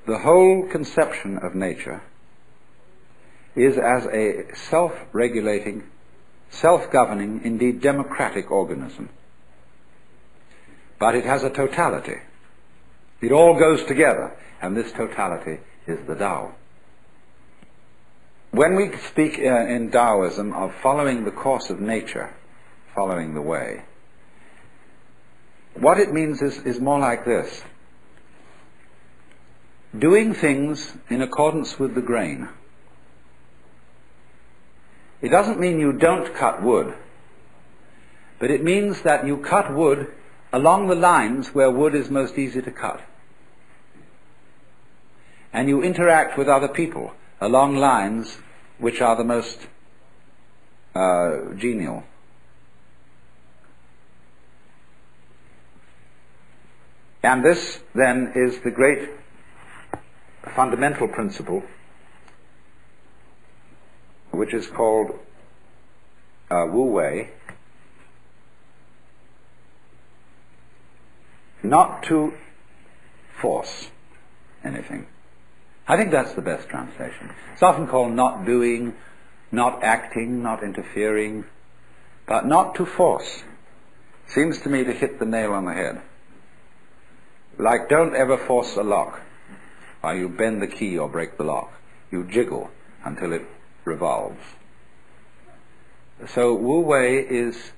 the whole conception of nature is as a self-regulating, self-governing, indeed democratic organism. But it has a totality. It all goes together, and this totality is the Tao. When we speak in Taoism of following the course of nature, following the way, what it means is more like this: doing things in accordance with the grain. It doesn't mean you don't cut wood, but it means that you cut wood along the lines where wood is most easy to cut. And you interact with other people along lines which are the most genial. And this, then, is the great fundamental principle which is called Wu Wei. Not to force anything. I think that's the best translation. It's often called not doing, not acting, not interfering, but not to force seems to me to hit the nail on the head. Like, don't ever force a lock, or you bend the key or break the lock. You jiggle until it revolves. So Wu Wei is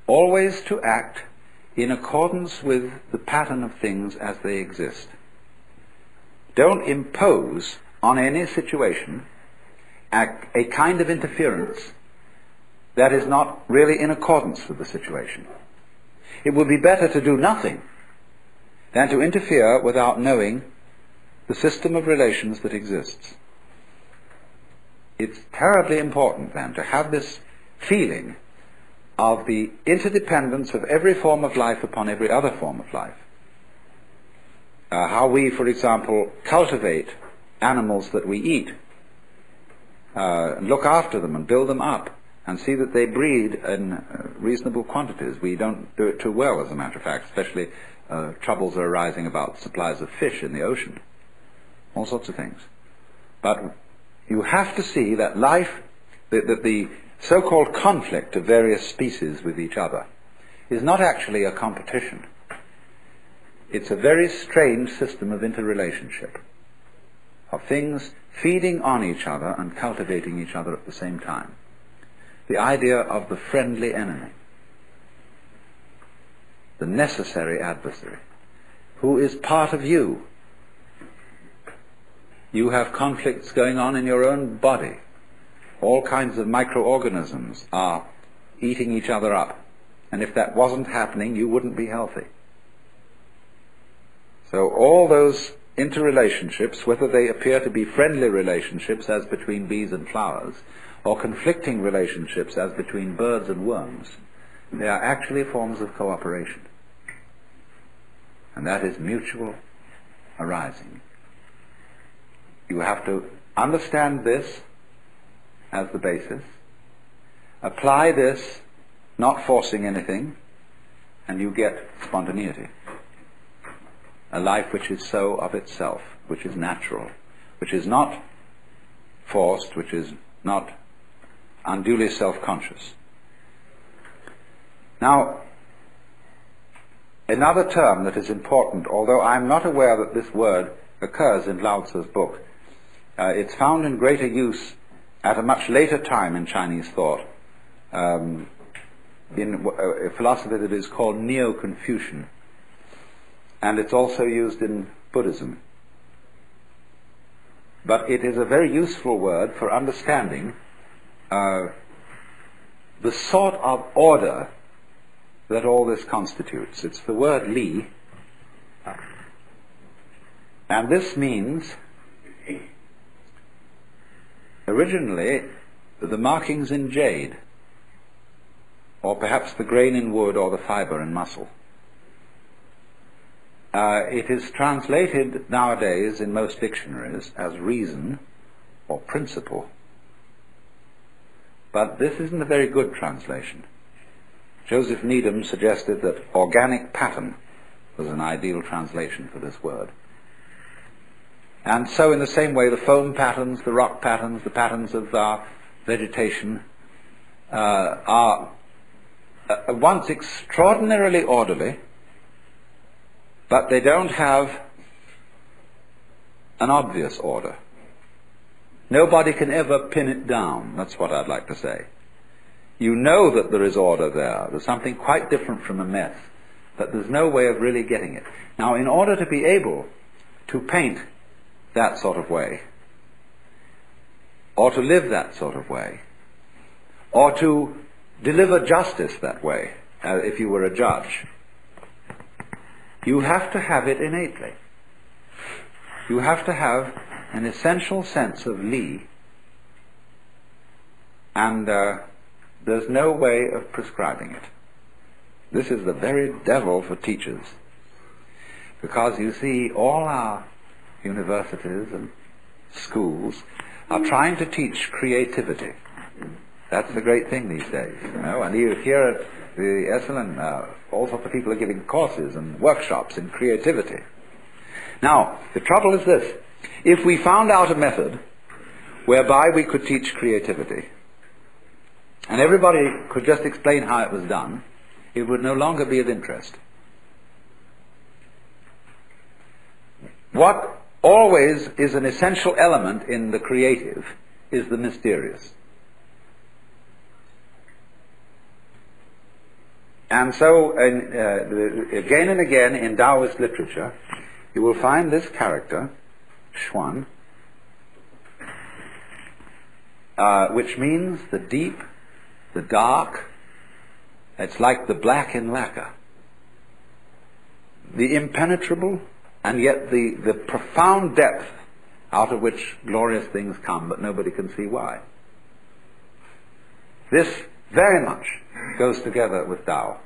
always to act in accordance with the pattern of things as they exist. Don't impose on any situation a kind of interference that is not really in accordance with the situation. It would be better to do nothing than to interfere without knowing the system of relations that exists. It's terribly important, then, to have this feeling of the interdependence of every form of life upon every other form of life. How we, for example, cultivate animals that we eat, look after them and build them up, and see that they breed in reasonable quantities. We don't do it too well, as a matter of fact, especially troubles are arising about supplies of fish in the ocean, all sorts of things. But you have to see that life, that the so-called conflict of various species with each other is not actually a competition. It's a very strange system of interrelationship, of things feeding on each other and cultivating each other at the same time. The idea of the friendly enemy, the necessary adversary, who is part of you. You have conflicts going on in your own body. All kinds of microorganisms are eating each other up. And if that wasn't happening, you wouldn't be healthy. So all those interrelationships, whether they appear to be friendly relationships as between bees and flowers, or conflicting relationships as between birds and worms, they are actually forms of cooperation. And that is mutual arising. You have to understand this as the basis, apply this, not forcing anything, and you get spontaneity. A life which is so of itself, which is natural, which is not forced, which is not unduly self-conscious. Now, another term that is important, although I'm not aware that this word occurs in Lao Tzu's book, it's found in greater use at a much later time in Chinese thought, in a philosophy that is called Neo-Confucian, and it's also used in Buddhism. But it is a very useful word for understanding the sort of order that all this constitutes. It's the word Li, and this means originally the markings in jade, or perhaps the grain in wood or the fiber in muscle. It is translated nowadays in most dictionaries as reason or principle, but this isn't a very good translation. Joseph Needham suggested that organic pattern was an ideal translation for this word. And so in the same way, the foam patterns, the rock patterns, the patterns of our vegetation are at once extraordinarily orderly, but they don't have an obvious order. Nobody can ever pin it down. That's what I'd like to say. You know that there is order there. There's something quite different from a mess, but there's no way of really getting it. Now, in order to be able to paint that sort of way, or to live that sort of way, or to deliver justice that way, if you were a judge, you have to have it innately. You have to have an essential sense of Li, and there's no way of prescribing it. This is the very devil for teachers, because you see, all our universities and schools are trying to teach creativity. That's the great thing these days, you know. And you hear at the Esalen, all sorts of people are giving courses and workshops in creativity. Now, the trouble is this: if we found out a method whereby we could teach creativity, and everybody could just explain how it was done, it would no longer be of interest. What always is an essential element in the creative is the mysterious. And so, again and again in Taoist literature, you will find this character, Xuan, which means the deep, the dark. It's like the black in lacquer. The impenetrable, and yet the profound depth out of which glorious things come, but nobody can see why. This very much goes together with Tao.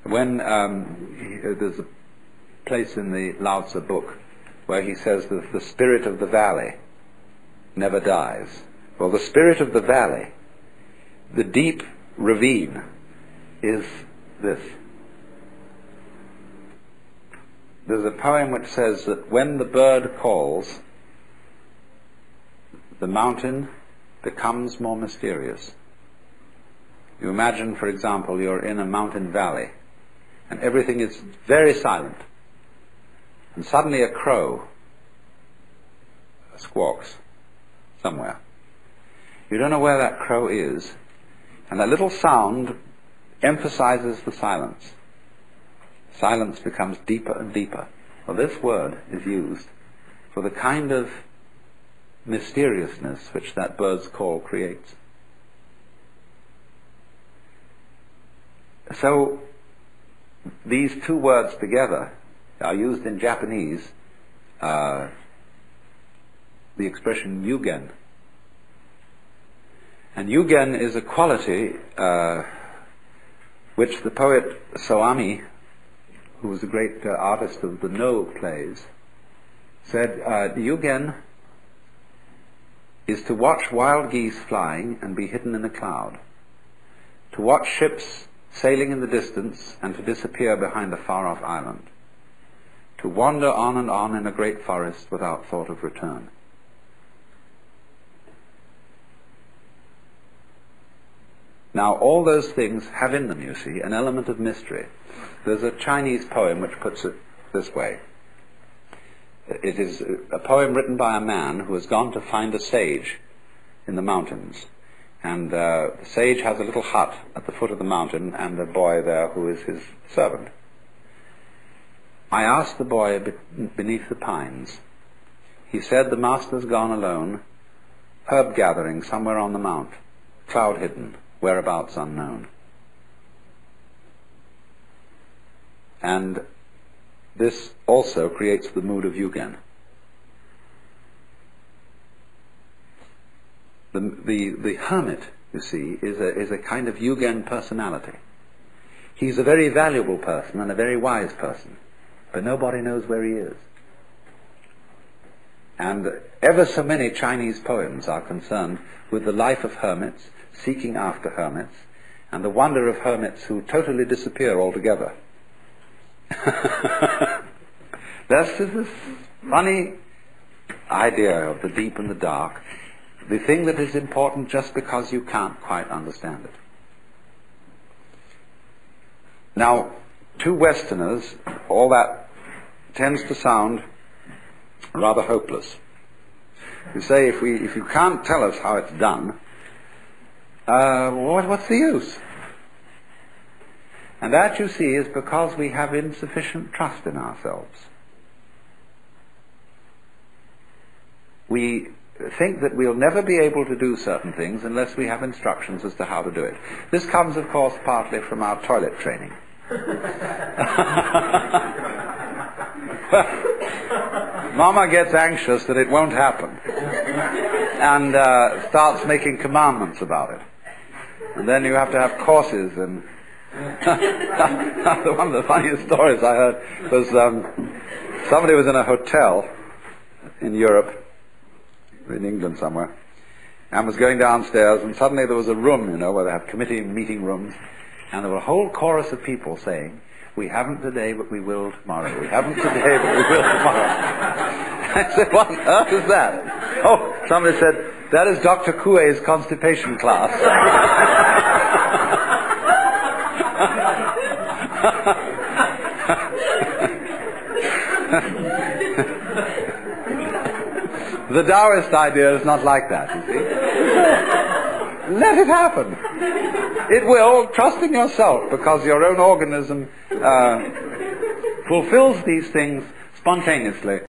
When there's a place in the Lao Tzu book where he says that the spirit of the valley never dies. Well, the spirit of the valley, the deep ravine, is this. There's a poem which says that when the bird calls, the mountain becomes more mysterious. You imagine, for example, you're in a mountain valley and everything is very silent, and suddenly a crow squawks somewhere. You don't know where that crow is, and that little sound emphasizes the silence. Silence becomes deeper and deeper. Well, this word is used for the kind of mysteriousness which that bird's call creates. So these two words together are used in Japanese, the expression yugen. And yugen is a quality which the poet Soami, who was a great artist of the No plays, said, yugen is to watch wild geese flying and be hidden in a cloud, to watch ships sailing in the distance and to disappear behind a far-off island, to wander on and on in a great forest without thought of return. Now, all those things have in them, you see, an element of mystery. There's a Chinese poem which puts it this way. It is a poem written by a man who has gone to find a sage in the mountains. And the sage has a little hut at the foot of the mountain and a boy there who is his servant. I asked the boy beneath the pines. He said, the master's gone alone, herb gathering somewhere on the mount, cloud hidden, whereabouts unknown. And this also creates the mood of yugen. The hermit, you see, is a kind of yugen personality. He's a very valuable person and a very wise person, but nobody knows where he is. And ever so many Chinese poems are concerned with the life of hermits, seeking after hermits, and the wonder of hermits who totally disappear altogether. This is funny idea of the deep and the dark, the thing that is important just because you can't quite understand it. Now, to Westerners, all that tends to sound rather hopeless. You say, if you can't tell us how it's done, what's the use? And that, you see, is because we have insufficient trust in ourselves. We think that we'll never be able to do certain things unless we have instructions as to how to do it. This comes, of course, partly from our toilet training. Mama gets anxious that it won't happen and starts making commandments about it. And then you have to have courses. And one of the funniest stories I heard was somebody was in a hotel in Europe, in England somewhere, and was going downstairs, and suddenly there was a room, where they have committee meeting rooms, and there were a whole chorus of people saying, "We haven't today, but we will tomorrow. We haven't today, but we will tomorrow." I said, "What on earth is that?" Oh, somebody said, "That is Dr. Coué's constipation class." The Taoist idea is not like that, you see. Let it happen. It will. Trust in yourself, because your own organism fulfills these things spontaneously.